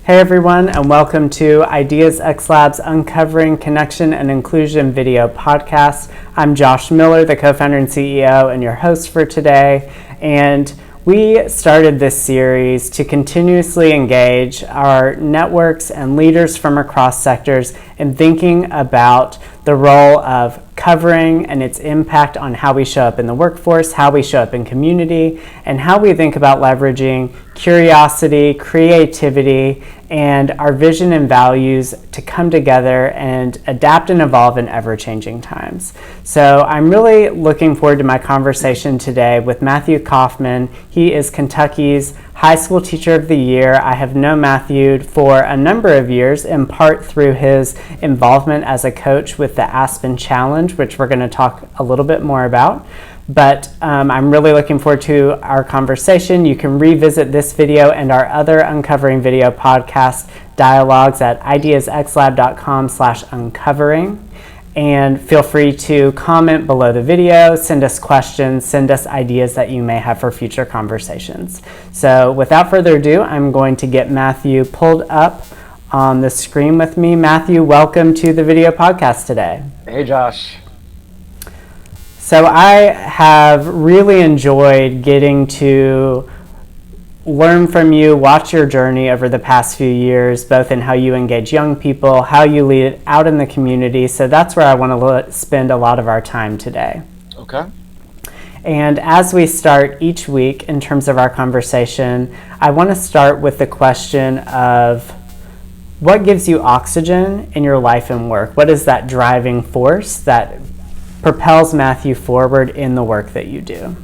Hey everyone, and welcome to Ideas xLab's Uncovering Connection and Inclusion video podcast. I'm Josh Miller, the co-founder and CEO, and your host for today. And we started this series to continuously engage our networks and leaders from across sectors in thinking about the role of covering and its impact on how we show up in the workforce, how we show up in community, and how we think about leveraging curiosity, creativity, and our vision and values to come together and adapt and evolve in ever-changing times. So I'm really looking forward to my conversation today with Matthew Kaufmann. He is Kentucky's High School Teacher of the Year. I have known Matthew for a number of years, in part through his involvement as a coach with the Aspen Challenge, which we're going to talk a little bit more about. But I'm really looking forward to our conversation. You can revisit this video and our other Uncovering video podcast dialogues at ideasxlab.com/uncovering. And feel free to comment below the video, send us questions, send us ideas that you may have for future conversations. So without further ado, I'm going to get Matthew pulled up on the screen with me. Matthew, welcome to the video podcast today. Hey, Josh. So I have really enjoyed getting to learn from you, watch your journey over the past few years, both in how you engage young people, how you lead it out in the community. So that's where I want to spend a lot of our time today. Okay. And as we start each week in terms of our conversation, I want to start with the question of what gives you oxygen in your life and work? What is that driving force that propels Matthew forward in the work that you do?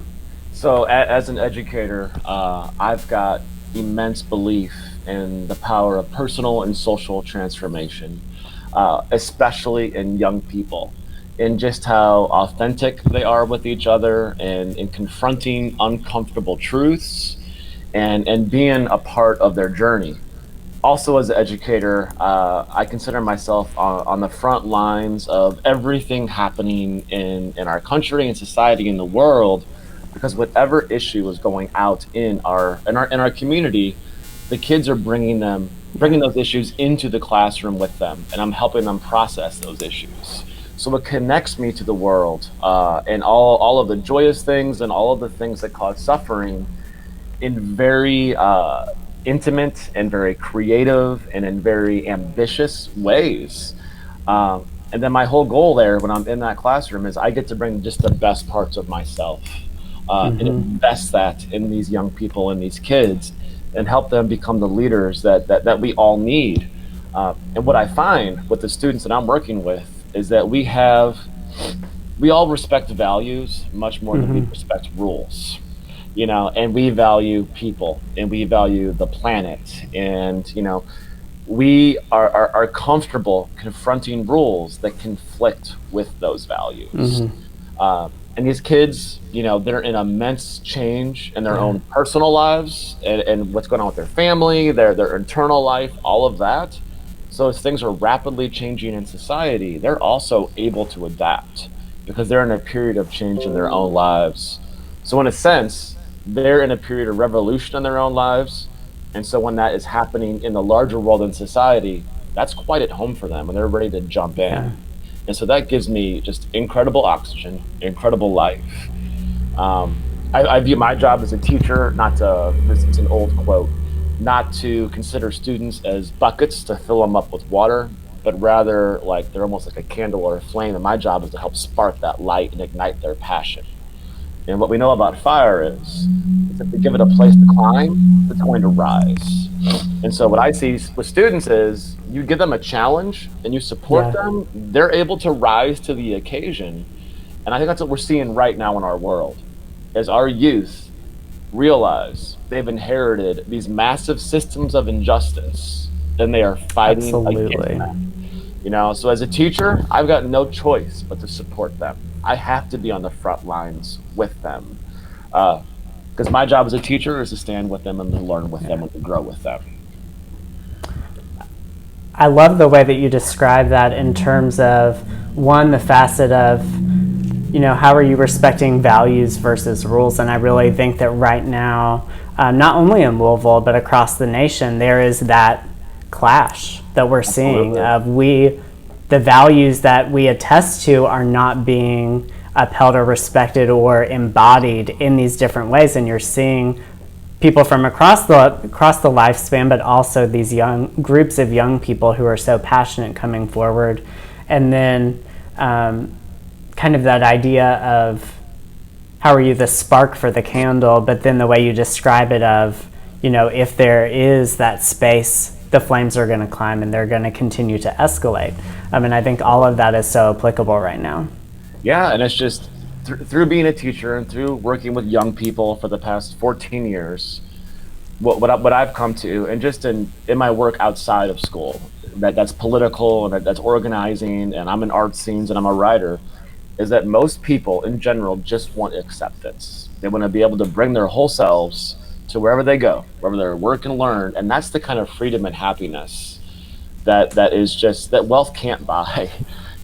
So as an educator, I've got immense belief in the power of personal and social transformation, especially in young people, in just how authentic they are with each other and in confronting uncomfortable truths and being a part of their journey. Also, as an educator, I consider myself on the front lines of everything happening in our country and society in the world, because whatever issue is going out in our community, the kids are bringing those issues into the classroom with them, and I'm helping them process those issues. So it connects me to the world and all of the joyous things and all of the things that cause suffering in very intimate and very creative and in very ambitious ways. And then my whole goal there when I'm in that classroom is I get to bring just the best parts of myself and invest that in these young people and these kids and help them become the leaders that we all need. And what I find with the students that I'm working with is that we all respect values much more than we respect rules. You know, and we value people and we value the planet, and we are comfortable confronting rules that conflict with those values. And these kids, they're in immense change in their own personal lives and what's going on with their family, their internal life, all of that. So as things are rapidly changing in society, they're also able to adapt because they're in a period of change in their own lives. So in a sense, they're in a period of revolution in their own lives. And so when that is happening in the larger world and society, that's quite at home for them and they're ready to jump in. Yeah. And so that gives me just incredible oxygen, incredible life. I view my job as a teacher, it's an old quote, not to consider students as buckets to fill them up with water, but rather like they're almost like a candle or a flame. And my job is to help spark that light and ignite their passion. And what we know about fire is if we give it a place to climb, it's going to rise. And so what I see with students is you give them a challenge and you support them, they're able to rise to the occasion. And I think that's what we're seeing right now in our world, as our youth realize they've inherited these massive systems of injustice and they are fighting against them. So as a teacher, I've got no choice but to support them. I have to be on the front lines with them because my job as a teacher is to stand with them and to learn with them and to grow with them. I love the way that you describe that in terms of, one, the facet of, how are you respecting values versus rules? And I really think that right now, not only in Louisville, but across the nation, there is that clash that we're seeing Absolutely. of the values that we attest to are not being upheld or respected or embodied in these different ways. And you're seeing people from across the lifespan, but also these young groups of young people who are so passionate coming forward. And then kind of that idea of how are you the spark for the candle, but then the way you describe it of, if there is that space, the flames are going to climb and they're going to continue to escalate. And I think all of that is so applicable right now. Yeah, and it's just through being a teacher and through working with young people for the past 14 years, what I've come to, and just in my work outside of school, that's political and that's organizing, and I'm in art scenes and I'm a writer, is that most people in general just want acceptance. They want to be able to bring their whole selves to wherever they go, wherever they work and learn, and that's the kind of freedom and happiness that is just that wealth can't buy.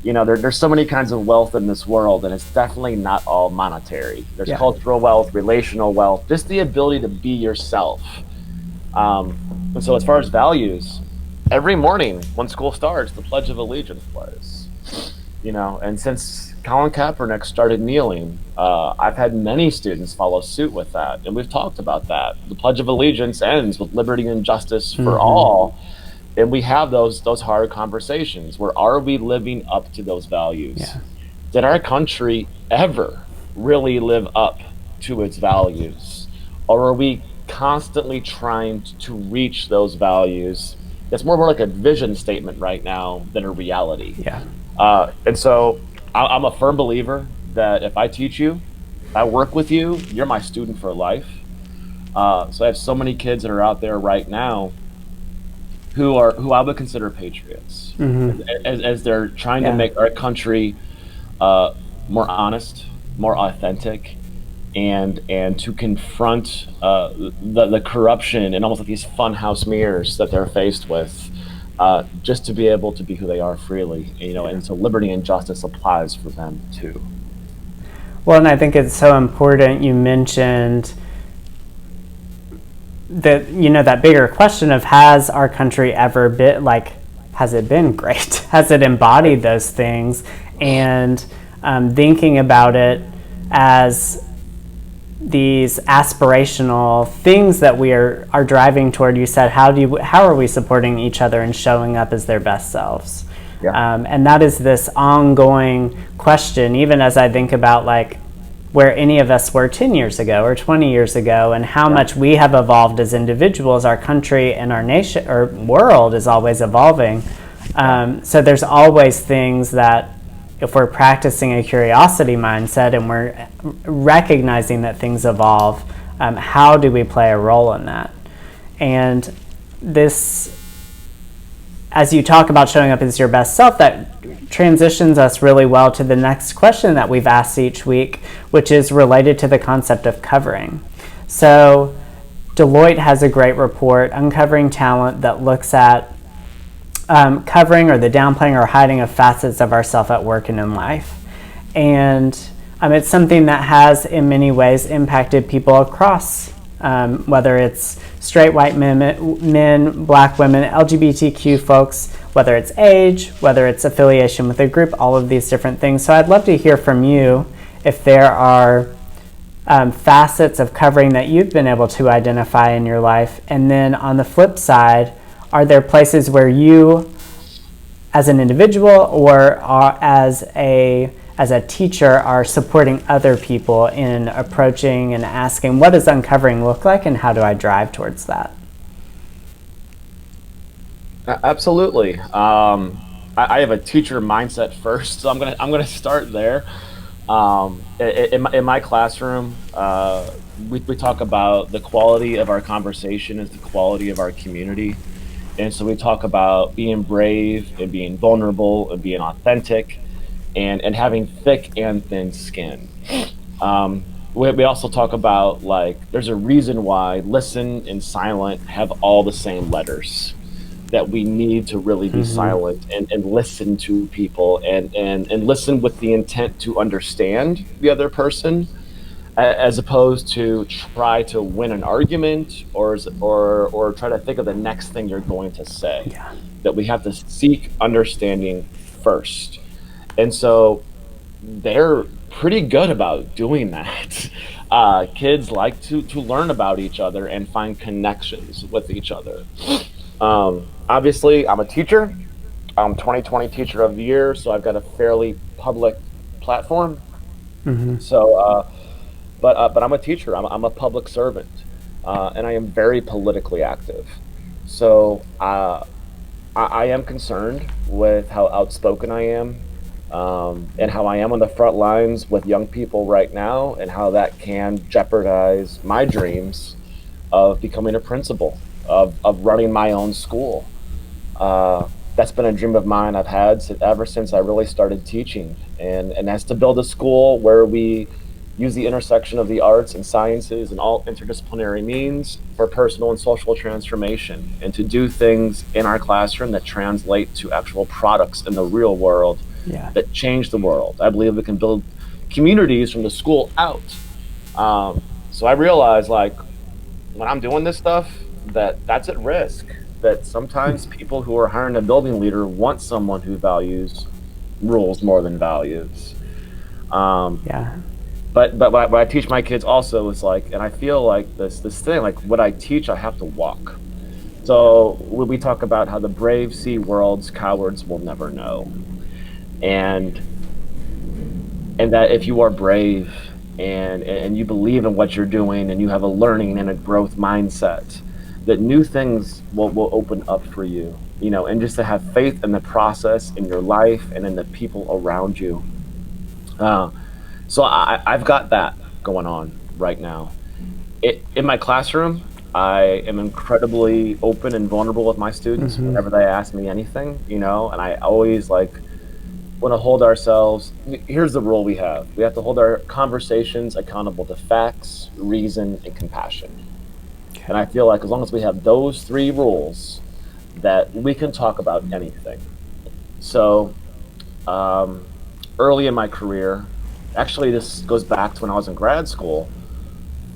There's so many kinds of wealth in this world, and it's definitely not all monetary. There's cultural wealth, relational wealth, just the ability to be yourself. And so as far as values, every morning when school starts, the Pledge of Allegiance plays. And since Colin Kaepernick started kneeling, I've had many students follow suit with that, and we've talked about that. The Pledge of Allegiance ends with liberty and justice for all, and we have those hard conversations where are we living up to those values? Yeah. Did our country ever really live up to its values, or are we constantly trying to reach those values? It's more like a vision statement right now than a reality. Yeah. And so I'm a firm believer that if I teach you, if I work with you, you're my student for life. So I have so many kids that are out there right now who I would consider patriots, as they're trying to make our country more honest, more authentic, and to confront the corruption and almost like these funhouse mirrors that they're faced with, just to be able to be who they are freely, and so liberty and justice applies for them too. Well, and I think it's so important you mentioned that, that bigger question of has our country ever been, has it been great? Has it embodied those things? And thinking about it as these aspirational things that we are driving toward. You said, how are we supporting each other and showing up as their best selves? Yeah. And that is this ongoing question, even as I think about where any of us were 10 years ago or 20 years ago, and how much we have evolved as individuals. Our country and our nation or world is always evolving. So there's always things that, if we're practicing a curiosity mindset and we're recognizing that things evolve, how do we play a role in that? And this, as you talk about showing up as your best self, that transitions us really well to the next question that we've asked each week, which is related to the concept of covering. So Deloitte has a great report, Uncovering Talent, that looks at covering or the downplaying or hiding of facets of ourself at work and in life. And it's something that has in many ways impacted people across, whether it's straight white men, black women, LGBTQ folks, whether it's age, whether it's affiliation with a group, all of these different things. So I'd love to hear from you if there are facets of covering that you've been able to identify in your life. And then on the flip side, are there places where you, as an individual or as a teacher, are supporting other people in approaching and asking, what does uncovering look like and how do I drive towards that? Absolutely. I have a teacher mindset first, so I'm gonna start there. In my classroom, we talk about the quality of our conversation is the quality of our community. And so we talk about being brave and being vulnerable and being authentic and having thick and thin skin. We also talk about there's a reason why listen and silent have all the same letters, that we need to really be silent and listen to people and listen with the intent to understand the other person, as opposed to try to win an argument or try to think of the next thing you're going to say. Yeah. That we have to seek understanding first. And so they're pretty good about doing that. Kids like to learn about each other and find connections with each other. Obviously, I'm a teacher. I'm 2020 Teacher of the Year, so I've got a fairly public platform. Mm-hmm. So, but I'm a teacher. I'm a public servant, and I am very politically active. So I am concerned with how outspoken I am, and how I am on the front lines with young people right now, and how that can jeopardize my dreams of becoming a principal, of running my own school. That's been a dream of mine I've had ever since I really started teaching, and that's to build a school where we use the intersection of the arts and sciences and all interdisciplinary means for personal and social transformation, and to do things in our classroom that translate to actual products in the real world Yeah. that change the world. I believe we can build communities from the school out. So I realize, like, when I'm doing this stuff, that's at risk. That sometimes people who are hiring a building leader want someone who values rules more than values. Yeah. But what I teach my kids also is like, and I feel like this thing, like what I teach, I have to walk. So when we talk about how the brave see worlds cowards will never know, and that if you are brave and you believe in what you're doing and you have a learning and a growth mindset, that new things will open up for you, and just to have faith in the process in your life and in the people around you. So I've got that going on right now. In my classroom, I am incredibly open and vulnerable with my students Mm-hmm. whenever they ask me anything, and I always like want to hold ourselves. Here's the rule we have: we have to hold our conversations accountable to facts, reason, and compassion. And I feel like as long as we have those three rules, that we can talk about anything. So um, early in my career, actually, this goes back to when I was in grad school.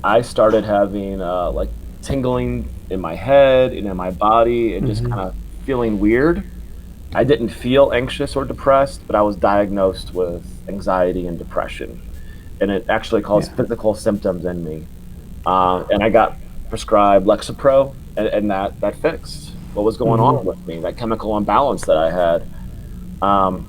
I started having like tingling in my head and in my body, and just Mm-hmm. kind of feeling weird. I didn't feel anxious or depressed, but I was diagnosed with anxiety and depression, and it actually caused Yeah. physical symptoms in me. And I got prescribed Lexapro, and that fixed what was going Mm-hmm. on with me, that chemical imbalance that I had. Um,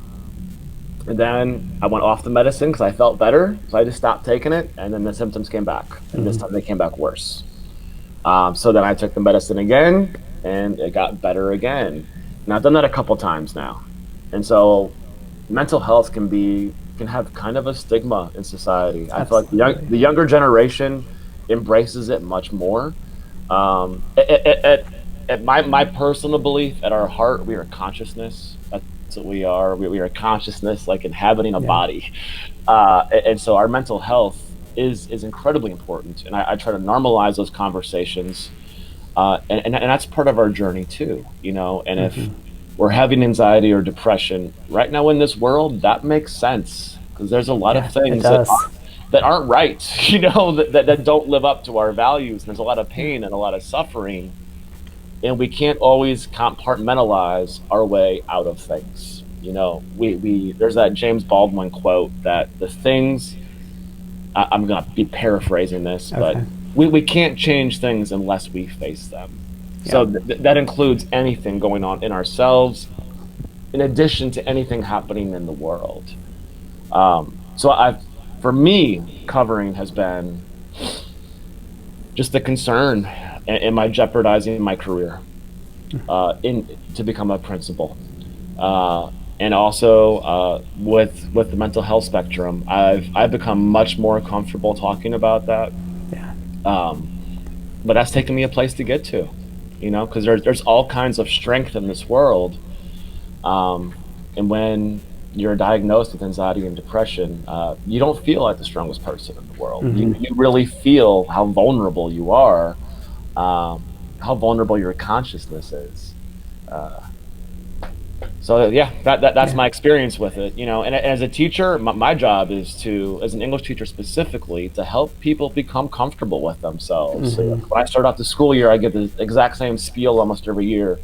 and then I went off the medicine because I felt better, so I just stopped taking it, and then the symptoms came back, and this Mm-hmm. time they came back worse. So then I took the medicine again, and it got better again. And I've done that a couple times now, and so mental health can have kind of a stigma in society. I feel like Absolutely. the younger generation embraces it much more. At my personal belief, at our heart, we are consciousness. That's what we are. We are consciousness, like inhabiting a Yeah. body, and so our mental health is incredibly important. And I try to normalize those conversations, and that's part of our journey too. And if Mm-hmm. we're having anxiety or depression right now in this world, that makes sense because there's a lot of Yeah, it things does. that aren't right, that don't live up to our values. And there's a lot of Yeah. pain and a lot of suffering, and we can't always compartmentalize our way out of things. We there's that James Baldwin quote that the things, I'm gonna be paraphrasing this, but Okay. we can't change things unless we face them. Yeah. So that includes anything going on in ourselves, in addition to anything happening in the world. So for me, covering has been just the concern, am I jeopardizing my career in to become a principal? And also with the mental health spectrum, I've become much more comfortable talking about that. Yeah. Um, but that's taken me a place to get to, because there's all kinds of strength in this world. And when you're diagnosed with anxiety and depression, you don't feel like the strongest person in the world. You, Mm-hmm. you really feel how vulnerable you are, how vulnerable your consciousness is. Uh, So yeah, that's my experience with it, And as a teacher, my job is to, as an English teacher specifically, to help people become comfortable with themselves. So when I start off the school year, I get the exact same spiel almost every year,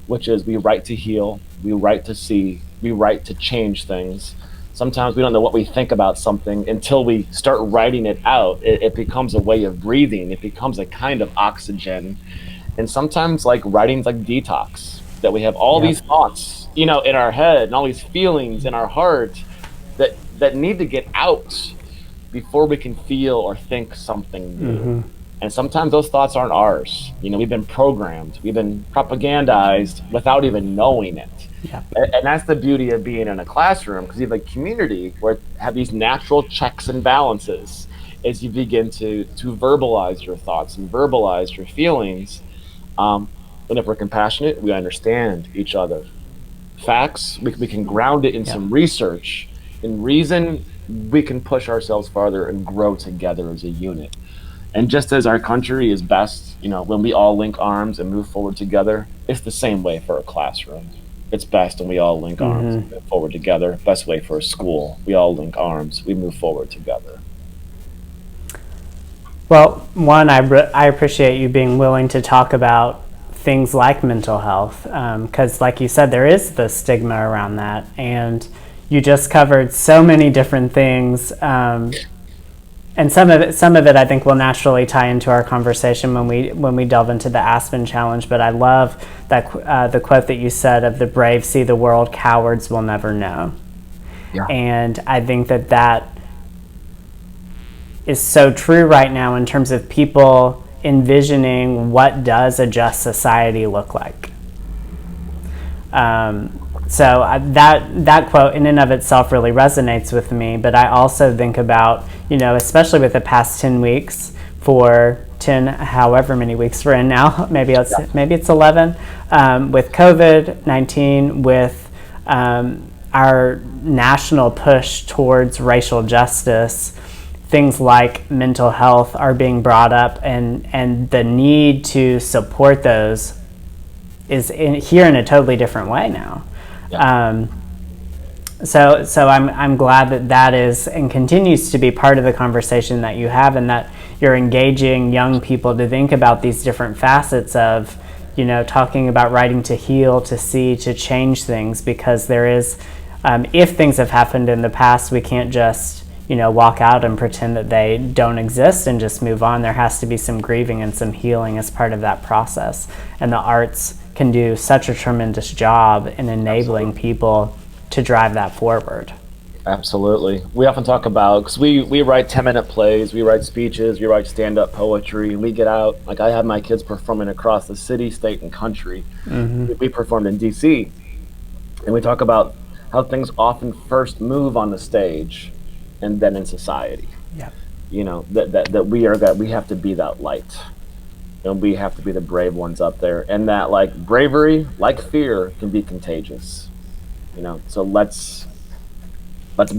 which is we write to heal, we write to see, we write to change things. Sometimes we don't know what we think about something until we start writing it out. It becomes a way of breathing. It becomes a kind of oxygen. And sometimes like writing's like detox, that we have all these thoughts, in our head, and all these feelings in our heart that need to get out before we can feel or think something new. And sometimes those thoughts aren't ours. We've been programmed, we've been propagandized without even knowing it. And that's the beauty of being in a classroom, because you have a community where have these natural checks and balances as you begin to verbalize your thoughts and verbalize your feelings. And if we're compassionate, we understand each other. Facts, we can ground it in some research. In reason, we can push ourselves farther and grow together as a unit. And just as our country is best, when we all link arms and move forward together, it's the same way for a classroom. It's best when we all link arms and move forward together. Best way for a school. We all link arms, we move forward together. Well, one, I appreciate you being willing to talk about things like mental health, because like you said, there is the stigma around that, and you just covered so many different things, and some of it I think will naturally tie into our conversation when we delve into the Aspen challenge. But I love that the quote that you said of "the brave see the world, cowards will never know." And I think that is so true right now in terms of people envisioning what does a just society look like. So that quote in and of itself really resonates with me, but I also think about, especially with the past 10 weeks, for 10, however many weeks we're in now, maybe it's 11, with COVID-19, with our national push towards racial justice. Things like mental health are being brought up, and the need to support those is here in a totally different way now. So I'm glad that is and continues to be part of the conversation that you have, and that you're engaging young people to think about these different facets of, talking about writing to heal, to see, to change things, because there is, if things have happened in the past, we can't just walk out and pretend that they don't exist and just move on. There has to be some grieving and some healing as part of that process. And the arts can do such a tremendous job in enabling people to drive that forward. Absolutely. We often talk about, because we write 10-minute plays, we write speeches, we write stand-up poetry, and we get out. Like I have my kids performing across the city, state, and country. We performed in DC. And we talk about how things often first move on the stage and then in society. That we have to be that light, and we have to be the brave ones up there, and that like bravery, like fear, can be contagious. So let's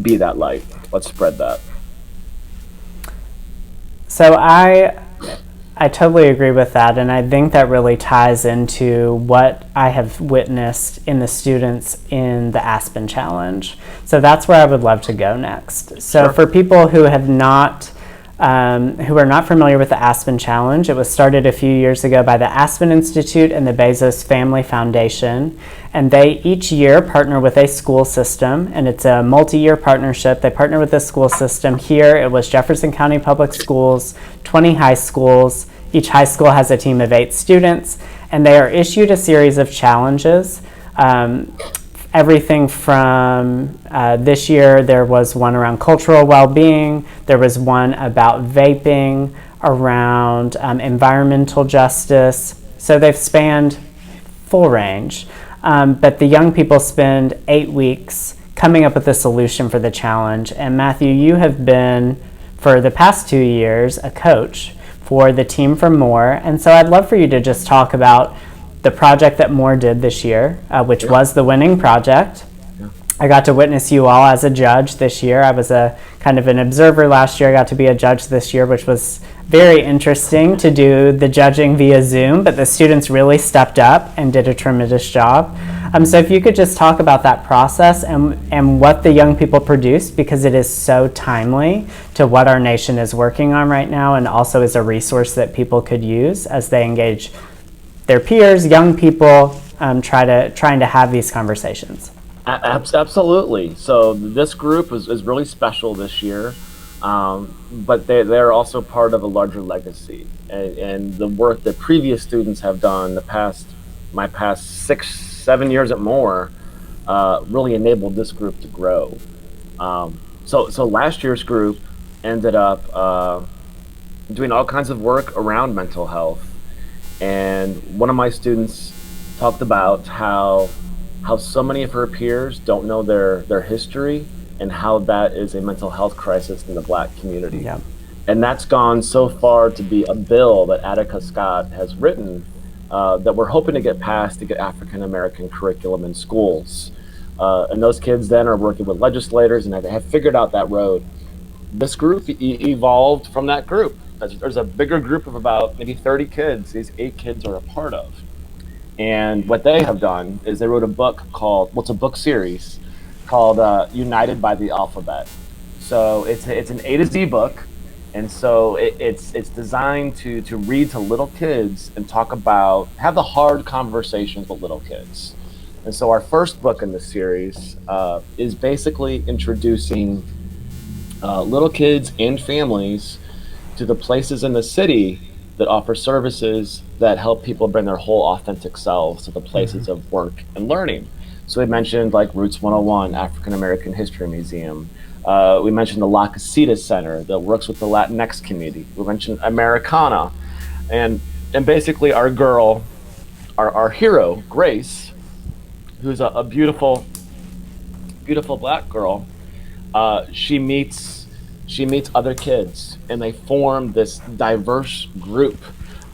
be that light. Let's spread that. So I totally agree with that, and I think that really ties into what I have witnessed in the students in the Aspen Challenge. So that's where I would love to go next. So for people who have not, who are not familiar with the Aspen Challenge, it was started a few years ago by the Aspen Institute and the Bezos Family Foundation, and they each year partner with a school system, and it's a multi-year partnership. They partner with the school system. Here it was Jefferson County Public Schools, 20 high schools. Each high school has a team of 8 students, and they are issued a series of challenges. Everything from this year, there was one around cultural well-being, there was one about vaping, around environmental justice. So they've spanned full range. But the young people spend 8 weeks coming up with a solution for the challenge. And Matthew, you have been, for the past 2 years, a coach for the team from Moore. And so I'd love for you to just talk about the project that Moore did this year, which was the winning project. I got to witness you all as a judge this year. I was a kind of an observer last year. I got to be a judge this year, which was very interesting to do the judging via Zoom, but the students really stepped up and did a tremendous job. So if you could just talk about that process and what the young people produced, because it is so timely to what our nation is working on right now, and also is a resource that people could use as they engage their peers, young people, trying to have these conversations. Absolutely. So this group is really special this year, but they're also part of a larger legacy. And the work that previous students have done my past 6, 7 years and more, really enabled this group to grow. So last year's group ended up doing all kinds of work around mental health. And one of my students talked about how so many of her peers don't know their history and how that is a mental health crisis in the Black community. Yeah. And that's gone so far to be a bill that Attica Scott has written that we're hoping to get passed to get African American curriculum in schools. And those kids then are working with legislators and have figured out that road. This group evolved from that group. There's a bigger group of about maybe 30 kids these 8 kids are a part of. And what they have done is they wrote a book it's a book series called United by the Alphabet. So it's an A to Z book. And so it's designed to read to little kids and have the hard conversations with little kids. And so our first book in the series is basically introducing little kids and families to the places in the city that offer services that help people bring their whole authentic selves to the places of work and learning. So we mentioned like Roots 101, African American History Museum. We mentioned the La Casita Center that works with the Latinx community. We mentioned Americana. And basically our hero, Grace, who's a beautiful, beautiful Black girl, she meets other kids, and they form this diverse group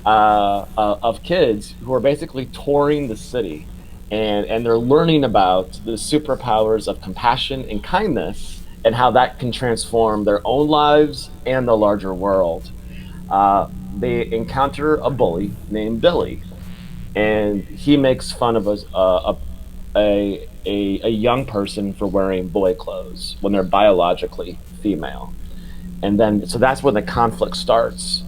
of kids who are basically touring the city, and they're learning about the superpowers of compassion and kindness and how that can transform their own lives and the larger world. They encounter a bully named Billy, and he makes fun of a young person for wearing boy clothes when they're biologically female. And then, so that's where the conflict starts.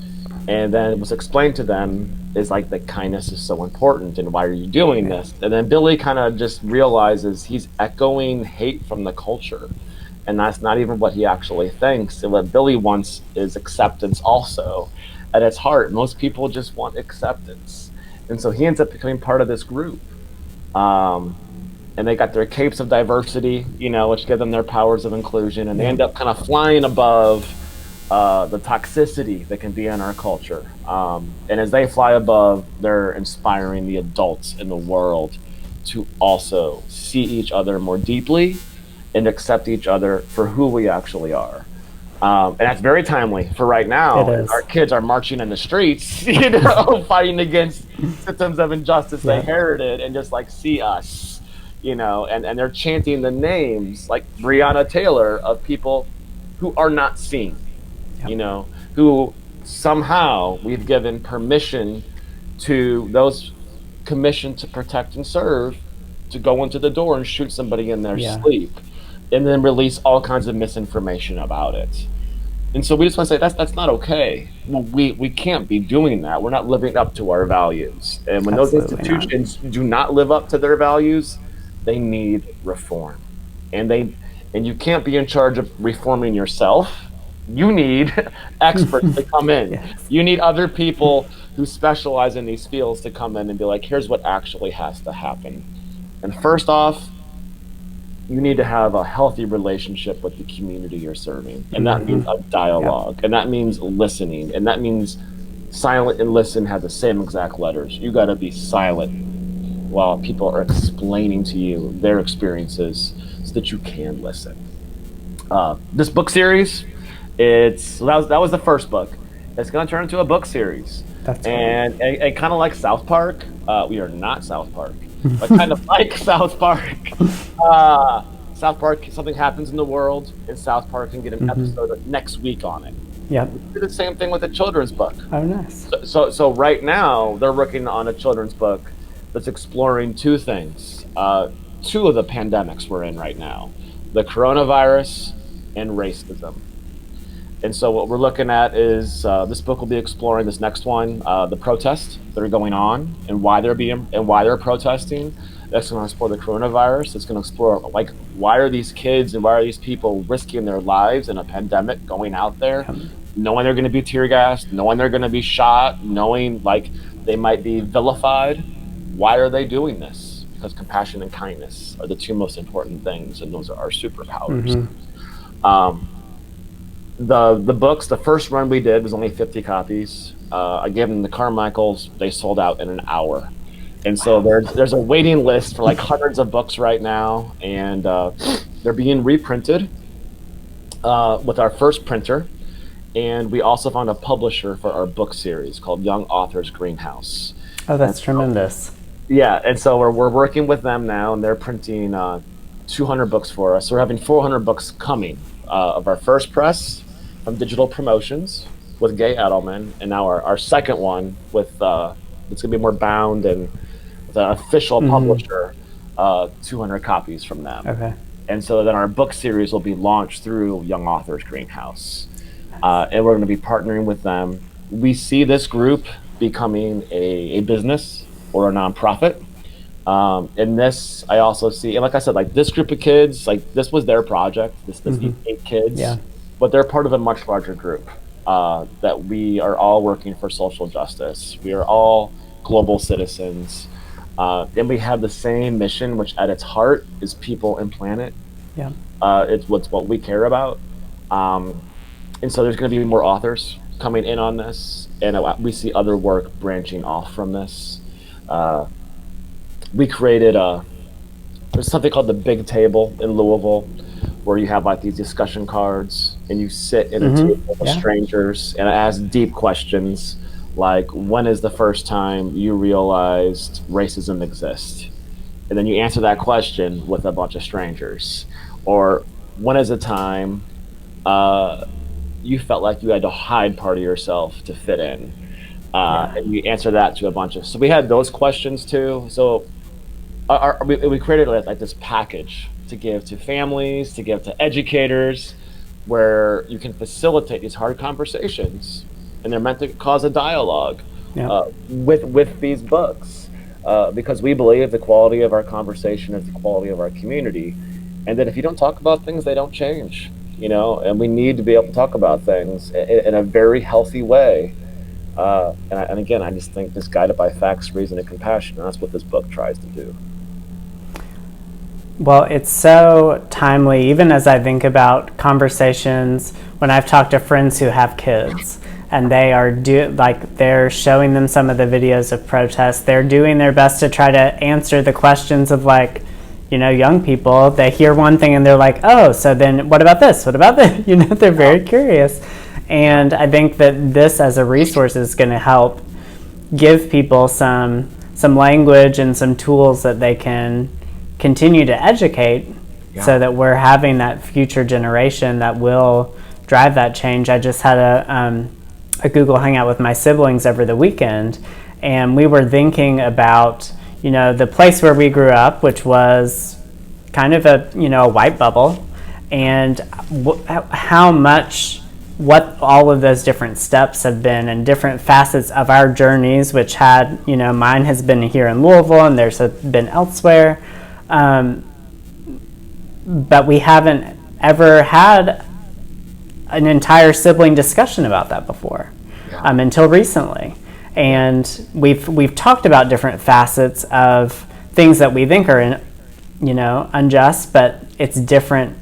And then what's explained to them is like that kindness is so important and why are you doing this? And then Billy kind of just realizes he's echoing hate from the culture. And that's not even what he actually thinks. And what Billy wants is acceptance also. At its heart, most people just want acceptance. And so he ends up becoming part of this group. And they got their capes of diversity, which give them their powers of inclusion. And they end up kind of flying above the toxicity that can be in our culture. And as they fly above, they're inspiring the adults in the world to also see each other more deeply and accept each other for who we actually are. And that's very timely for right now. Our kids are marching in the streets, fighting against systems of injustice they inherited, and just like see us, and they're chanting the names like Breonna Taylor of people who are not seen. Who somehow we've given permission to those commissioned to protect and serve to go into the door and shoot somebody in their sleep, and then release all kinds of misinformation about it. And so we just want to say that's not okay. Well, we can't be doing that. We're not living up to our values. And when those institutions do not live up to their values, they need reform. And you can't be in charge of reforming yourself. You need experts to come in. You need other people who specialize in these fields to come in and be like, here's what actually has to happen. And first off, you need to have a healthy relationship with the community you're serving. And that means a dialogue. And that means listening. And that means silent and listen have the same exact letters. You got to be silent while people are explaining to you their experiences so that you can listen. This book series, that was the first book. It's going to turn into a book series. And kind of like South Park, we are not South Park, but kind of like South Park. South Park, something happens in the world, and South Park can get an episode next week on it. Yep. We do the same thing with a children's book. Oh, nice. So right now they're working on a children's book that's exploring two things, two of the pandemics we're in right now, the coronavirus and racism. And so what we're looking at is this book will be exploring this next one, the protests that are going on and why they're protesting. That's going to explore the coronavirus. It's going to explore like why are these kids and why are these people risking their lives in a pandemic, going out there, knowing they're going to be tear gassed, knowing they're going to be shot, knowing like they might be vilified. Why are they doing this? Because compassion and kindness are the two most important things, and those are our superpowers. The books, the first run we did was only 50 copies. I gave them to Carmichael's. They sold out in an hour. And so there's a waiting list for like hundreds of books right now, and they're being reprinted with our first printer. And we also found a publisher for our book series called Young Authors Greenhouse. Oh, that's tremendous. Yeah, and so we're working with them now, and they're printing 200 books for us. So we're having 400 books coming of our first press from Digital Promotions with Gay Edelman, and now our second one with it's going to be more bound and with an official publisher, 200 copies from them. Okay. And so then our book series will be launched through Young Authors Greenhouse, and we're going to be partnering with them. We see this group becoming a business or a nonprofit. In this, I also see, and like I said, like this group of kids, like this was their project, these 8 kids, but they're part of a much larger group that we are all working for social justice. We are all global citizens, and we have the same mission, which at its heart is people and planet. Yeah. It's what we care about. And so there's going to be more authors coming in on this, and we see other work branching off from this. We created there's something called the Big Table in Louisville, where you have like these discussion cards and you sit at a table with strangers and ask deep questions like, when is the first time you realized racism exists? And then you answer that question with a bunch of strangers. Or when is a time you felt like you had to hide part of yourself to fit in? And you answer that to a bunch of, so we had those questions too. So we created like this package to give to families, to give to educators, where you can facilitate these hard conversations, and they're meant to cause a dialogue with these books, because we believe the quality of our conversation is the quality of our community, and that if you don't talk about things, they don't change, and we need to be able to talk about things in a very healthy way. And again, I just think this guided by facts, reason, and compassion, and that's what this book tries to do. Well, it's so timely, even as I think about conversations when I've talked to friends who have kids, and they are they're showing them some of the videos of protests. They're doing their best to try to answer the questions of young people. They hear one thing and they're like, oh, so then what about this? What about this? They're very curious. And I think that this as a resource is going to help give people some language and some tools that they can continue to educate, so that we're having that future generation that will drive that change. I just had a Google Hangout with my siblings over the weekend, and we were thinking about the place where we grew up, which was kind of a white bubble, and what all of those different steps have been and different facets of our journeys, which had, mine has been here in Louisville and there's been elsewhere. But we haven't ever had an entire sibling discussion about that before, until recently. And we've talked about different facets of things that we think are, unjust, but it's different.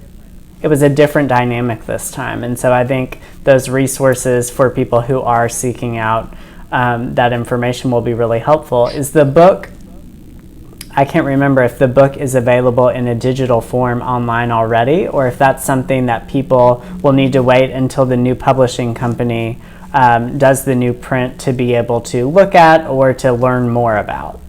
It was a different dynamic this time. And so I think those resources for people who are seeking out that information will be really helpful. Is the book, I can't remember if the book is available in a digital form online already, or if that's something that people will need to wait until the new publishing company does the new print to be able to look at or to learn more about.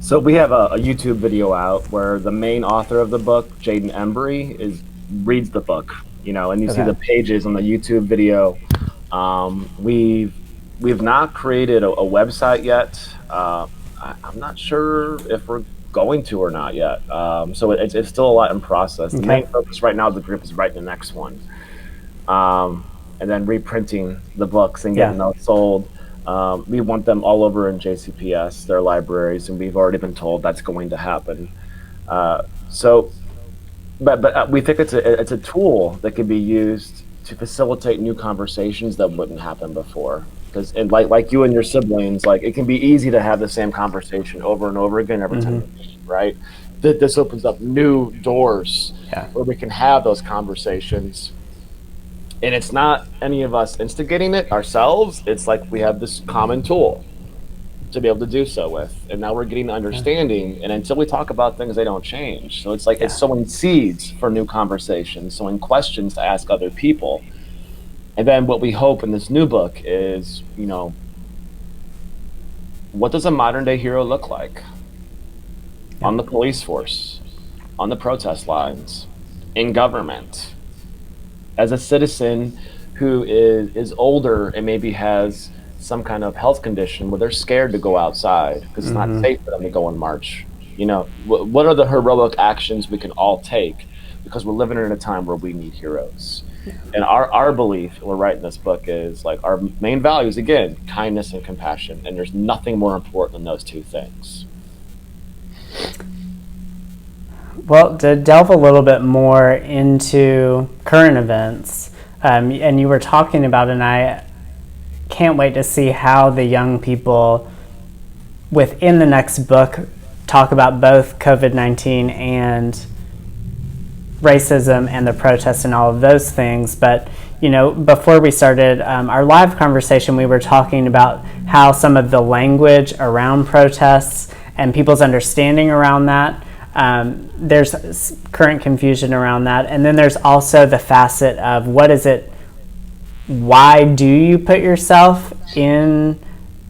So we have a YouTube video out where the main author of the book, Jaden Embry, reads the book, and you see the pages on the YouTube video We've not created a website yet. I'm not sure if we're going to or not yet. So it's still a lot in process. The main Okay. focus right now of the group is writing the next one, and then reprinting the books and Yeah. getting those sold. We want them all over in JCPS, their libraries, and we've already been told that's going to happen. So but we think it's a tool that can be used to facilitate new conversations that wouldn't happen before. Because and like you and your siblings, like it can be easy to have the same conversation over and over again every time you meet, right? This opens up new doors Yeah. where we can have those conversations, and it's not any of us instigating it ourselves. It's like we have this common tool to be able to do so with. And now we're getting Yeah. understanding. And until we talk about things, they don't change. So it's like it's Yeah. sowing seeds for new conversations, sowing questions to ask other people. And then what we hope in this new book is, what does a modern day hero look like Yeah. on the police force, on the protest lines, in government, as a citizen who is older and maybe has some kind of health condition where they're scared to go outside because it's not safe for them to go and march. What are the heroic actions we can all take, because we're living in a time where we need heroes. And our belief, we're writing this book, is like our main values, again, kindness and compassion, and there's nothing more important than those two things. Well, to delve a little bit more into current events, and you were talking about, and I can't wait to see how the young people within the next book talk about both COVID-19 and racism and the protests and all of those things. But before we started our live conversation, we were talking about how some of the language around protests and people's understanding around that, there's current confusion around that. And then there's also the facet of why do you put yourself in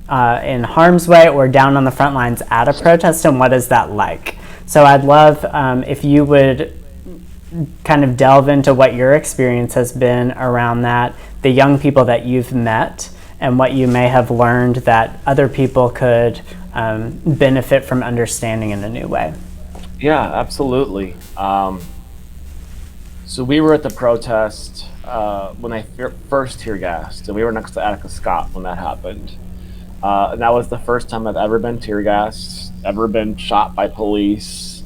harm's way or down on the front lines at a protest, and what is that like? So I'd love if you would kind of delve into what your experience has been around that, the young people that you've met, and what you may have learned that other people could benefit from understanding in a new way. Yeah, absolutely. So we were at the protest when they first tear gassed, and we were next to Attica Scott when that happened. And that was the first time I've ever been tear gassed, ever been shot by police,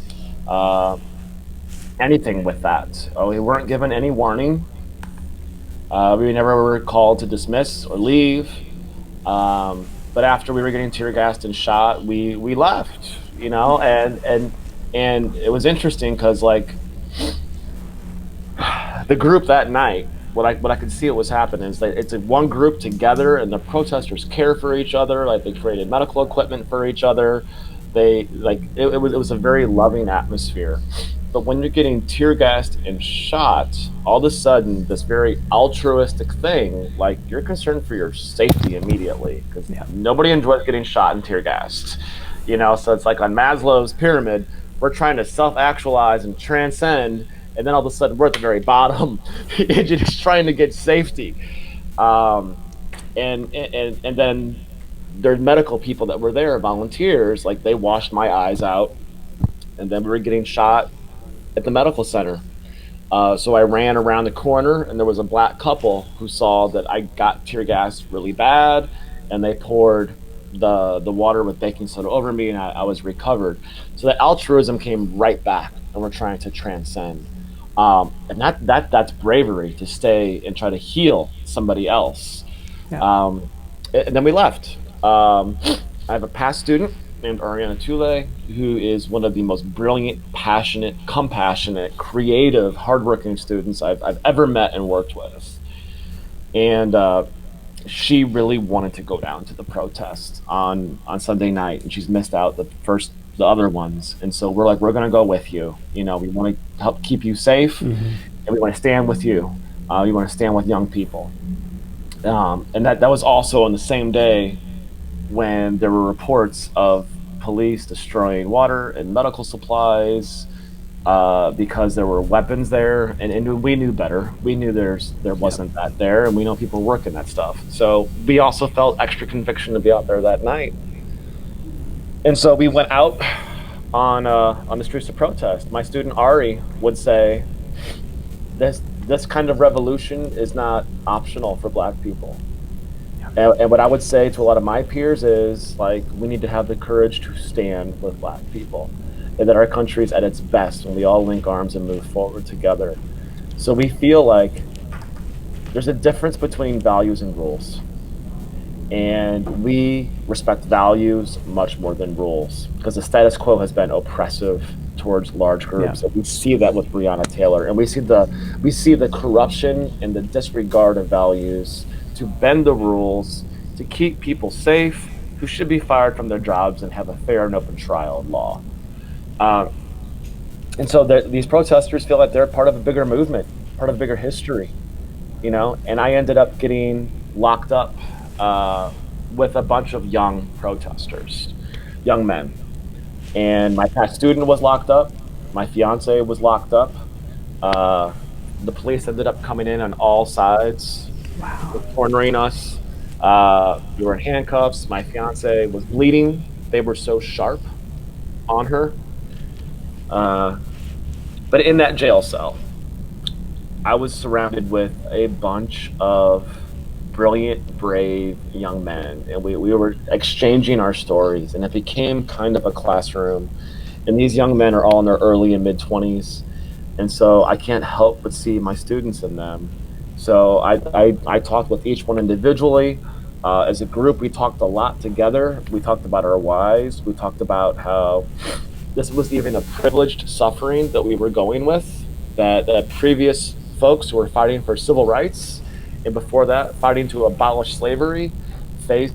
anything with that. We weren't given any warning. We never were called to dismiss or leave. But after we were getting tear gassed and shot, we left. And it was interesting because like the group that night, what I could see what was happening is that it's one group together, and the protesters care for each other. Like they created medical equipment for each other. It was a very loving atmosphere. But when you're getting tear gassed and shot, all of a sudden this very altruistic thing, like you're concerned for your safety immediately, because nobody enjoys getting shot and tear gassed. So it's like on Maslow's pyramid, we're trying to self-actualize and transcend, and then all of a sudden we're at the very bottom. You're just trying to get safety. And then there's medical people that were there, volunteers, like they washed my eyes out, and then we were getting shot at the medical center. So I ran around the corner, and there was a black couple who saw that I got tear gas really bad, and they poured the water with baking soda over me, and I was recovered. So that altruism came right back, and we're trying to transcend. And that's bravery, to stay and try to heal somebody else. Yeah. And then we left. I have a past student named Ariana Tule, who is one of the most brilliant, passionate, compassionate, creative, hardworking students I've ever met and worked with. And she really wanted to go down to the protest on Sunday night, and she's missed out the other ones. And so we're like, we're going to go with you. We want to help keep you safe, and we want to stand with you. We want to stand with young people. And that was also on the same day when there were reports of police destroying water and medical supplies because there were weapons there, and we knew better. We knew there wasn't that there, and we know people working that stuff. So we also felt extra conviction to be out there that night. And so we went out on the streets to protest. My student Ari would say, this kind of revolution is not optional for Black people. And what I would say to a lot of my peers is, like, we need to have the courage to stand with Black people, and that our country is at its best when we all link arms and move forward together. So we feel like there's a difference between values and rules. And we respect values much more than rules, because the status quo has been oppressive towards large groups. And we see that with Breonna Taylor, and we see the corruption and the disregard of values to bend the rules to keep people safe who should be fired from their jobs and have a fair and open trial in law. And so these protesters feel like they're part of a bigger movement, part of a bigger history, and I ended up getting locked up with a bunch of young protesters, young men. And my past student was locked up. My fiance was locked up. The police ended up coming in on all sides, cornering us. We were in handcuffs. My fiance was bleeding. They were so sharp on her. But in that jail cell, I was surrounded with a bunch of brilliant, brave young men, and we were exchanging our stories, and it became kind of a classroom. And these young men are all in their early and mid-20s, and so I can't help but see my students in them. So I talked with each one individually. As a group, we talked a lot together. We talked about our whys. We talked about how this was even a privileged suffering that we were going with, that previous folks who were fighting for civil rights, and before that, fighting to abolish slavery, faced,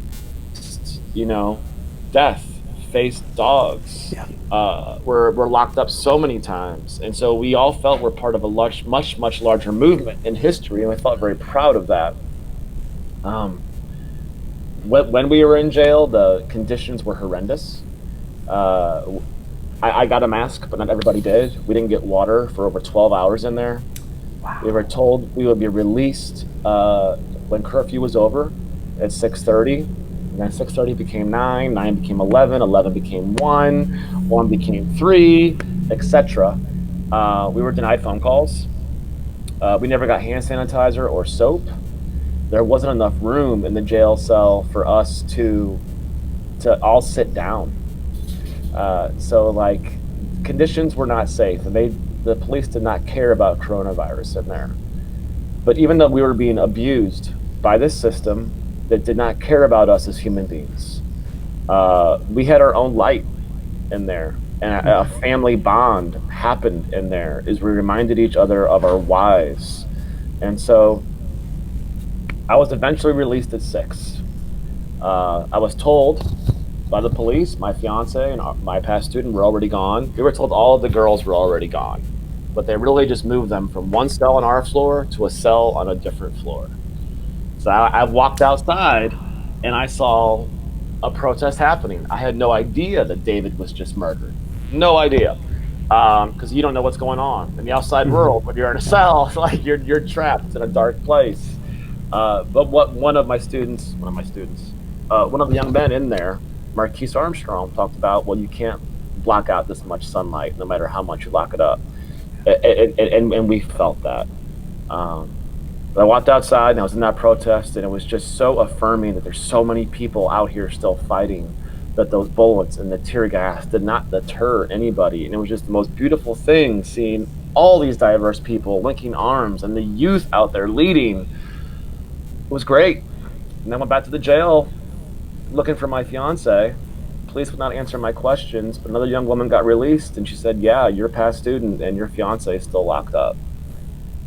death, faced dogs, were locked up so many times. And so we all felt we're part of a much larger movement in history, and we felt very proud of that. When we were in jail, the conditions were horrendous. I got a mask, but not everybody did. We didn't get water for over 12 hours in there. Wow. We were told we would be released when curfew was over at 6:30. And then 6:30 became 9, 9 became 11, 11 became 1, 1 became 3, etc. We were denied phone calls. We never got hand sanitizer or soap. There wasn't enough room in the jail cell for us to all sit down. So conditions were not safe, and the police did not care about coronavirus in there. But even though we were being abused by this system that did not care about us as human beings, we had our own light in there, and a family bond happened in there as we reminded each other of our whys. And so I was eventually released at 6. I was told by the police, my fiance and my past student were already gone. We were told all of the girls were already gone, but they really just moved them from one cell on our floor to a cell on a different floor. So I walked outside and I saw a protest happening. I had no idea that David was just murdered. No idea. Because you don't know what's going on in the outside world when you're in a cell. Like you're trapped in a dark place. But one of the young men in there, Marquise Armstrong, talked about, well, you can't block out this much sunlight no matter how much you lock it up. And we felt that. But I walked outside and I was in that protest, and it was just so affirming that there's so many people out here still fighting, that those bullets and the tear gas did not deter anybody. And it was just the most beautiful thing, seeing all these diverse people linking arms and the youth out there leading. It was great. And then went back to the jail looking for my fiance. Police would not answer my questions, but another young woman got released, and she said, yeah, your past student and your fiance is still locked up.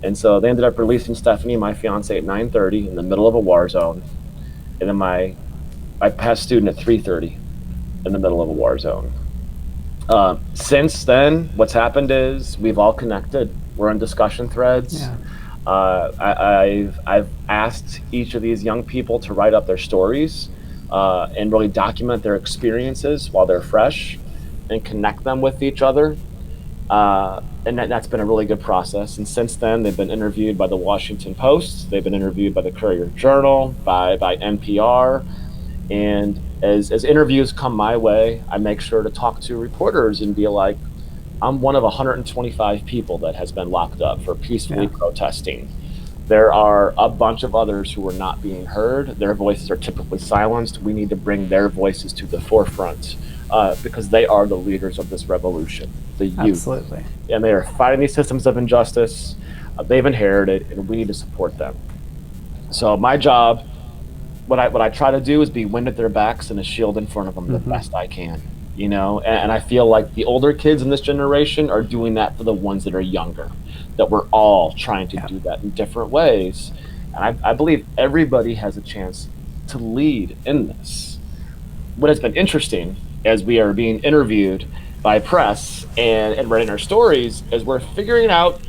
And so they ended up releasing Stephanie, my fiance, at 9:30 in the middle of a war zone, and then my past student at 3:30 in the middle of a war zone. Since then, what's happened is we've all connected. We're in discussion threads. Yeah. I've asked each of these young people to write up their stories and really document their experiences while they're fresh and connect them with each other. And that's been a really good process. And since then, they've been interviewed by the Washington Post, they've been interviewed by the Courier Journal, by NPR. And as interviews come my way, I make sure to talk to reporters and be like, I'm one of 125 people that has been locked up for peacefully protesting. There are a bunch of others who are not being heard. Their voices are typically silenced. We need to bring their voices to the forefront because they are the leaders of this revolution, the youth. Absolutely. And they are fighting these systems of injustice they've inherited, and we need to support them. So my job, what I try to do is be wind at their backs and a shield in front of them the best I can. And I feel like the older kids in this generation are doing that for the ones that are younger, that we're all trying to do that in different ways. And I believe everybody has a chance to lead in this. What has been interesting as we are being interviewed by press and writing our stories is we're figuring out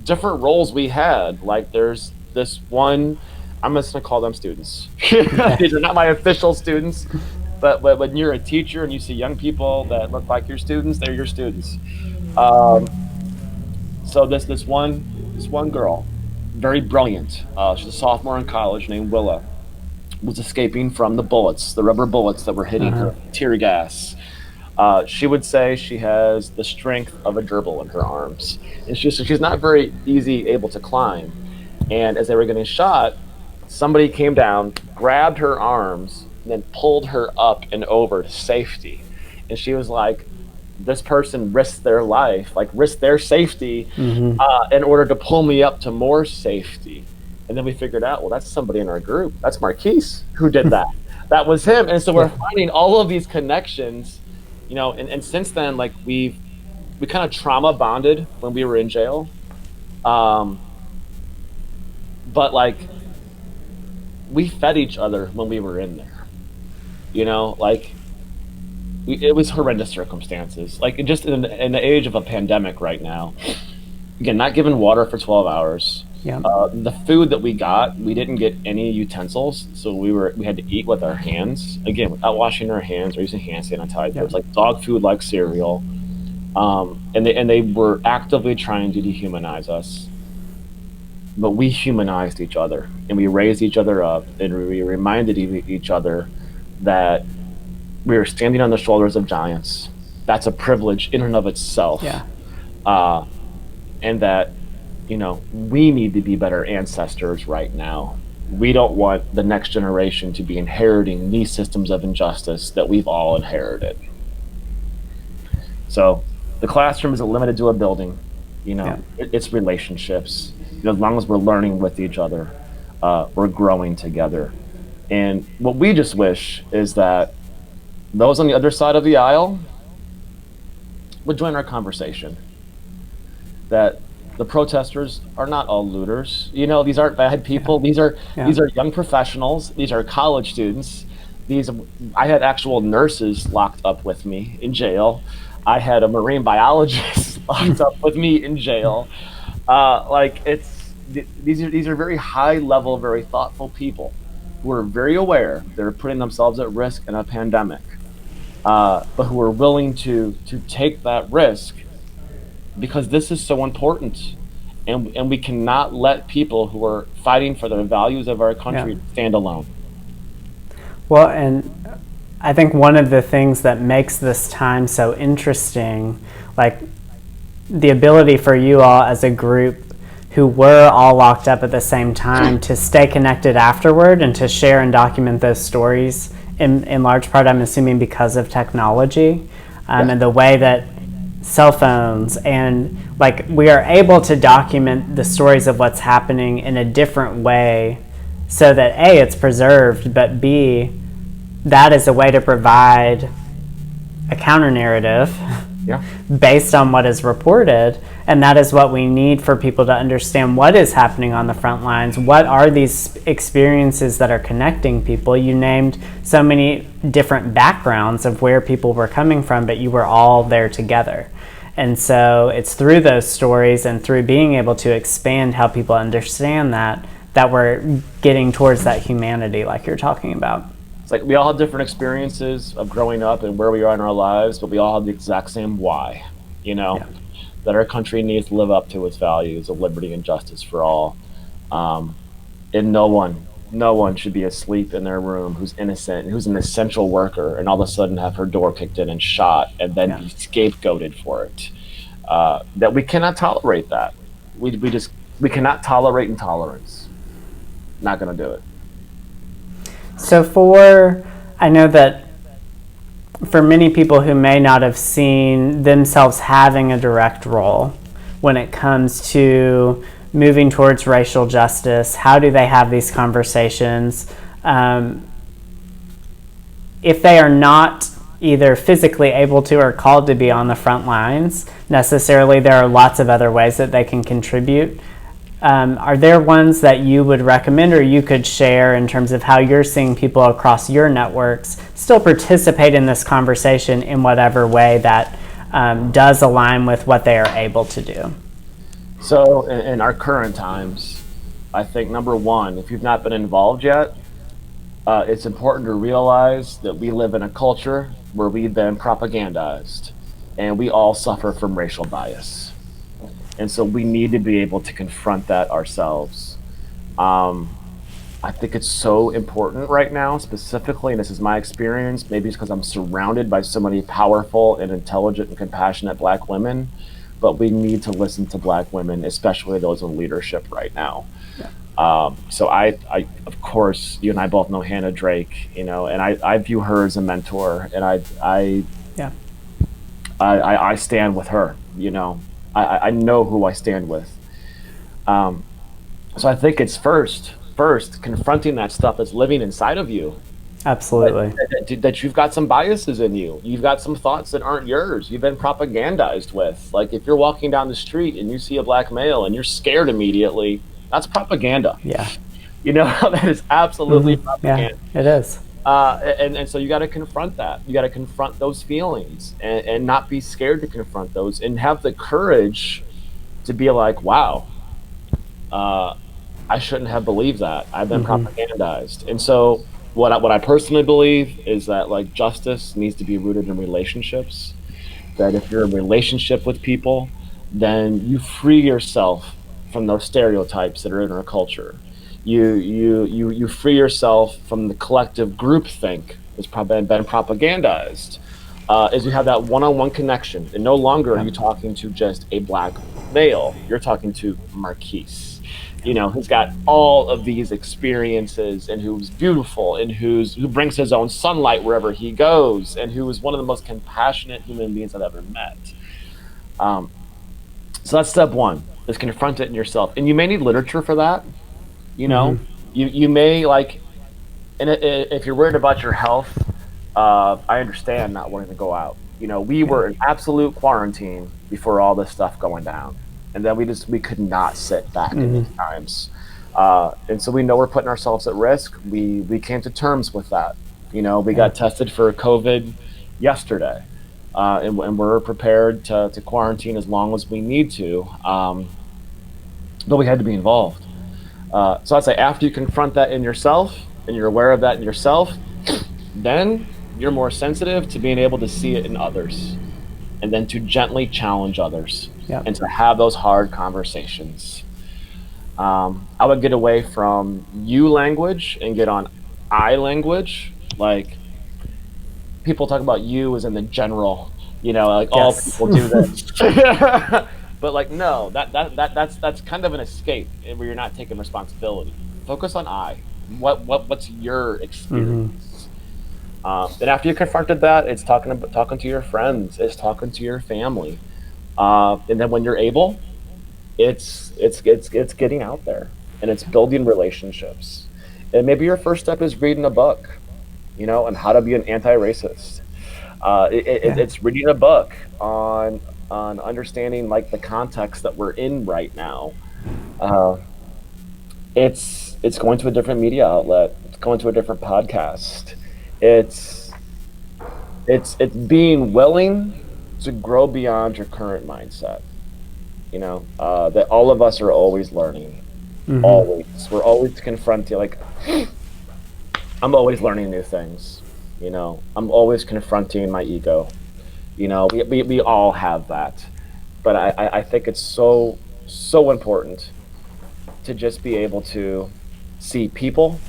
different roles we had. Like there's this one, I'm just gonna call them students. These are not my official students. But when you're a teacher and you see young people that look like your students, they're your students. So this one girl, very brilliant. She's a sophomore in college named Willa, was escaping from the bullets, the rubber bullets that were hitting her, tear gas. She would say she has the strength of a gerbil in her arms, and she's not very able to climb. And as they were getting shot, somebody came down, grabbed her arms, and then pulled her up and over to safety. And she was like, this person risked their life, like risked their safety in order to pull me up to more safety. And then we figured out, well, that's somebody in our group. That's Marquise who did that. That was him. And so we're finding all of these connections, and since then, like we kind of trauma bonded when we were in jail. But like we fed each other when we were in there. It was horrendous circumstances. Like just in the age of a pandemic right now, again, not given water for 12 hours. The food that we got, we didn't get any utensils, so we had to eat with our hands, again, without washing our hands or using hand sanitizer. It was like dog food, like cereal, and they were actively trying to dehumanize us. But we humanized each other, and we raised each other up, and we reminded each other that we are standing on the shoulders of giants. That's a privilege in and of itself. And that, we need to be better ancestors right now. We don't want the next generation to be inheriting these systems of injustice that we've all inherited. So the classroom isn't limited to a building. It's relationships. As long as we're learning with each other, we're growing together. And what we just wish is that those on the other side of the aisle would join our conversation. That the protesters are not all looters. These aren't bad people. These are young professionals. These are college students. I had actual nurses locked up with me in jail. I had a marine biologist locked up with me in jail. These are very high level, very thoughtful people who are very aware they're putting themselves at risk in a pandemic, but who are willing to take that risk because this is so important, and we cannot let people who are fighting for the values of our country stand alone. Well, and I think one of the things that makes this time so interesting, like the ability for you all as a group who were all locked up at the same time to stay connected afterward and to share and document those stories, in large part, I'm assuming, because of technology, and the way that cell phones and we are able to document the stories of what's happening in a different way so that A, it's preserved, but B, that is a way to provide a counter narrative based on what is reported. And that is what we need for people to understand what is happening on the front lines. What are these experiences that are connecting people? You named so many different backgrounds of where people were coming from, but you were all there together. And so it's through those stories and through being able to expand how people understand that we're getting towards that humanity like you're talking about. It's like we all have different experiences of growing up and where we are in our lives, but we all have the exact same why. Yeah. that our country needs to live up to its values of liberty and justice for all. Um, and no one should be asleep in their room who's innocent, who's an essential worker, and all of a sudden have her door kicked in and shot, and then Yeah. be scapegoated for it. That we cannot tolerate that. We cannot tolerate intolerance. Not going to do it. So I know that for many people who may not have seen themselves having a direct role when it comes to moving towards racial justice, how do they have these conversations? If they are not either physically able to or called to be on the front lines necessarily, there are lots of other ways that they can contribute. Are there ones that you would recommend or you could share in terms of how you're seeing people across your networks still participate in this conversation in whatever way that does align with what they are able to do? So, in our current times, I think number one, if you've not been involved yet, it's important to realize that we live in a culture where we've been propagandized, and we all suffer from racial bias. And so we need to be able to confront that ourselves. Um, I think it's so important right now, specifically, and this is my experience, maybe it's because I'm surrounded by so many powerful and intelligent and compassionate Black women, but we need to listen to Black women, especially those in leadership right now. So of course, you and I both know Hannah Drake, and I view her as a mentor, and Yeah. I stand with her, I know who I stand with. Um, so I think it's first confronting that stuff that's living inside of you. Absolutely. That you've got some biases in you. You've got some thoughts that aren't yours. You've been propagandized with. Like if you're walking down the street and you see a Black male and you're scared immediately, that's propaganda. Yeah. That is absolutely Yeah, propaganda. it is. And so you got to confront that. You got to confront those feelings and not be scared to confront those and have the courage to be like, wow, I shouldn't have believed that. I've been propagandized. And so what I personally believe is that like justice needs to be rooted in relationships. That if you're in a relationship with people, then you free yourself from those stereotypes that are in our culture. You free yourself from the collective groupthink that's probably been propagandized. Is you have that one-on-one connection, and no longer are you talking to just a Black male. You're talking to Marquise, who's got all of these experiences, and who's beautiful, and who brings his own sunlight wherever he goes, and who is one of the most compassionate human beings I've ever met. So that's step one: is confront it in yourself, and you may need literature for that. You may and if you're worried about your health, I understand not wanting to go out. We were in absolute quarantine before all this stuff going down, and then we could not sit back in these times, and so we know we're putting ourselves at risk. We came to terms with that. We got tested for COVID yesterday, and we're prepared to quarantine as long as we need to, but we had to be involved. So I'd say after you confront that in yourself and you're aware of that in yourself, then you're more sensitive to being able to see it in others, and then to gently challenge others and to have those hard conversations. I would get away from you language and get on I language. Like people talk about you as in the general, all people do this. But no, that's kind of an escape where you're not taking responsibility. Focus on I. What's your experience? And after you confronted that, it's talking to your friends, it's talking to your family, and then when you're able, it's getting out there and it's building relationships. And maybe your first step is reading a book, on how to be an anti-racist. It's reading a book on understanding the context that we're in right now. It's going to a different media outlet. It's going to a different podcast. It's being willing to grow beyond your current mindset. That all of us are always learning. Always, we're always confronting. I'm always learning new things. I'm always confronting my ego. We all have that. but I think it's so important to just be able to see people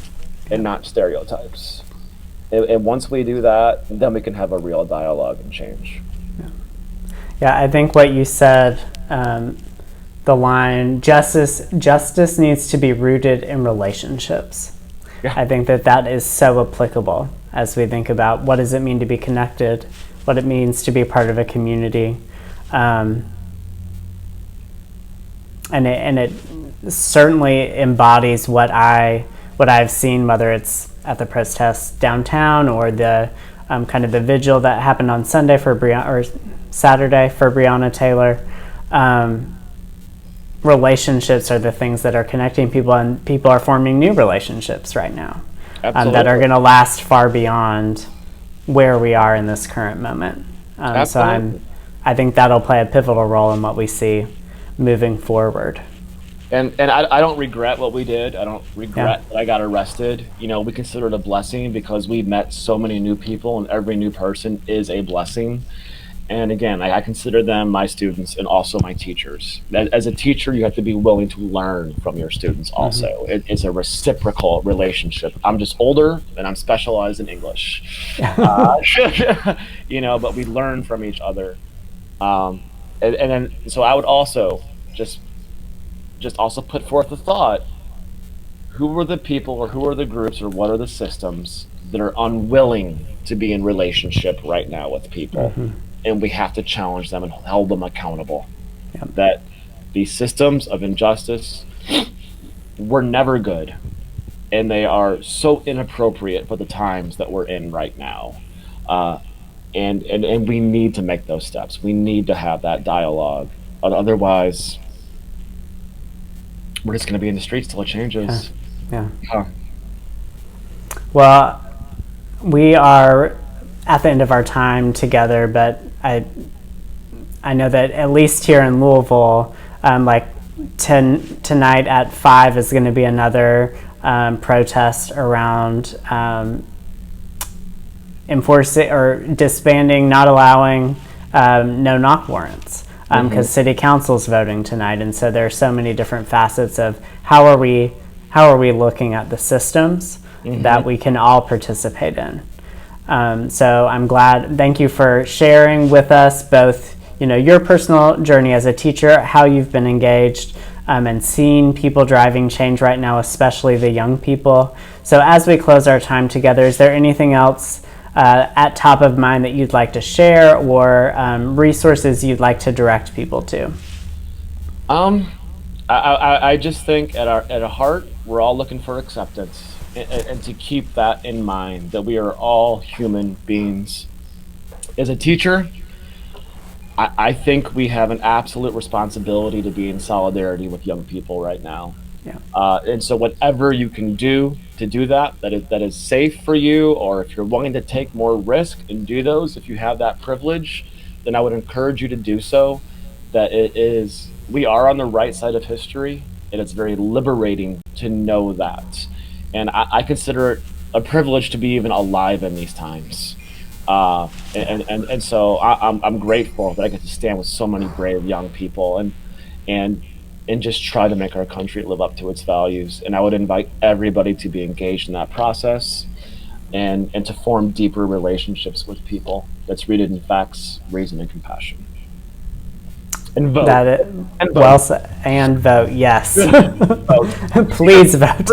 and not stereotypes. And once we do that, then we can have a real dialogue and change. Yeah, I think what you said, the line, justice needs to be rooted in relationships. Yeah. I think that is so applicable as we think about what does it mean to be connected, what it means to be part of a community. And it certainly embodies what I've seen, whether it's at the protest downtown or the kind of the vigil that happened on Sunday for Saturday for Breonna Taylor. Relationships are the things that are connecting people, and people are forming new relationships right now that are going to last far beyond where we are in this current moment. So I think that'll play a pivotal role in what we see moving forward. And I don't regret what we did. I don't regret that I got arrested. We consider it a blessing because we met so many new people, and every new person is a blessing. And again, I consider them my students and also my teachers. As a teacher, you have to be willing to learn from your students also. Mm-hmm. It's a reciprocal relationship. I'm just older and I'm specialized in English. But we learn from each other. And then, so I would also just also put forth the thought, who are the people or who are the groups or what are the systems that are unwilling to be in relationship right now with people? Mm-hmm. And we have to challenge them and hold them accountable. Yep. That these systems of injustice were never good, and they are so inappropriate for the times that we're in right now. And we need to make those steps. We need to have that dialogue. Otherwise, we're just going to be in the streets till it changes. Yeah. Well, we are at the end of our time together, but I know that at least here in Louisville, tonight at 5 is going to be another protest around enforcing or disbanding, not allowing no-knock warrants, because City Council's voting tonight, and so there are so many different facets of how are we looking at the systems that we can all participate in. So I'm glad. Thank you for sharing with us both, your personal journey as a teacher, how you've been engaged, and seeing people driving change right now, especially the young people. So as we close our time together, is there anything else at top of mind that you'd like to share, or resources you'd like to direct people to? I just think at our heart, we're all looking for acceptance. And to keep that in mind, that we are all human beings. As a teacher, I think we have an absolute responsibility to be in solidarity with young people right now. Yeah. And so whatever you can do to do that is safe for you, or if you're willing to take more risk and do those, if you have that privilege, then I would encourage you to do so. That we are on the right side of history, and it's very liberating to know that. And I consider it a privilege to be even alive in these times. And so I'm grateful that I get to stand with so many brave young people and just try to make our country live up to its values. And I would invite everybody to be engaged in that process and to form deeper relationships with people that's rooted in facts, reason, and compassion. And vote. And vote. Well said. And vote, yes. Vote. Please vote.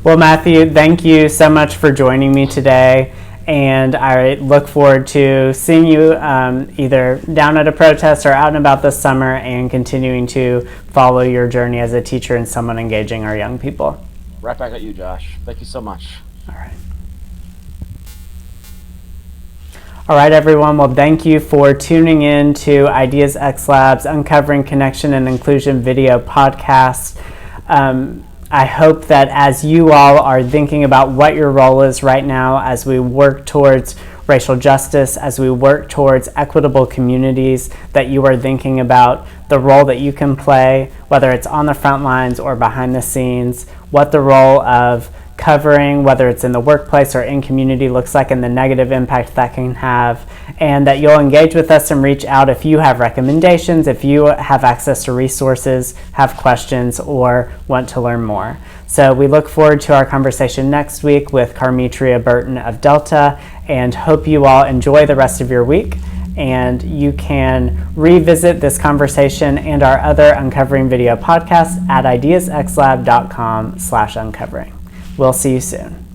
Well, Matthew, thank you so much for joining me today, and I look forward to seeing you either down at a protest or out and about this summer, and continuing to follow your journey as a teacher and someone engaging our young people. Right back at you, Josh. Thank you so much. All right, everyone. Well, thank you for tuning in to Ideas xLab's Uncovering Connection and Inclusion video podcast. I hope that as you all are thinking about what your role is right now, as we work towards racial justice, as we work towards equitable communities, that you are thinking about the role that you can play, whether it's on the front lines or behind the scenes, what the role of covering, whether it's in the workplace or in community, looks like and the negative impact that can have, and that you'll engage with us and reach out if you have recommendations, if you have access to resources, have questions, or want to learn more. So we look forward to our conversation next week with Carmetria Burton of Delta, and hope you all enjoy the rest of your week. And you can revisit this conversation and our other Uncovering video podcasts at ideasxlab.com/uncovering. We'll see you soon.